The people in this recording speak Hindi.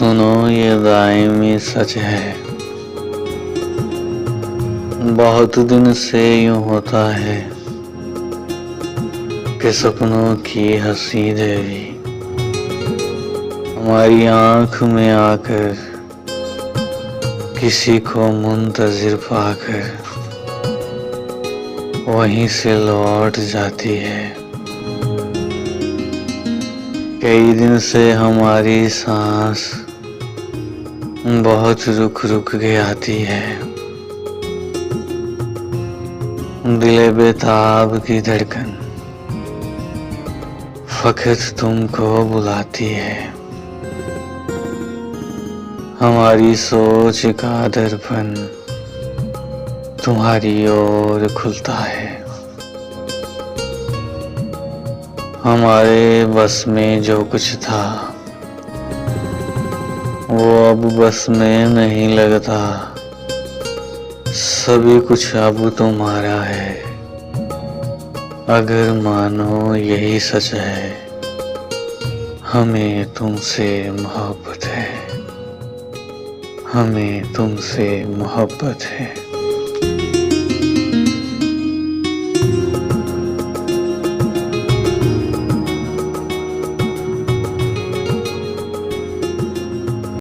सुनो ये दायमी सच है, बहुत दिन से यूं होता है कि सपनों की हंसी देवी हमारी आंख में आकर किसी को मुंतजिर पाकर वहीं से लौट जाती है। कई दिन से हमारी सांस बहुत रुक रुक के आती है। दिले बेताब की धड़कन फकत तुमको बुलाती है। हमारी सोच का दर्पण तुम्हारी ओर खुलता है। हमारे बस में जो कुछ था वो अब बस में नहीं लगता। सभी कुछ अब तुम्हारा है, अगर मानो यही सच है। हमें तुमसे मोहब्बत है, हमें तुमसे मोहब्बत है।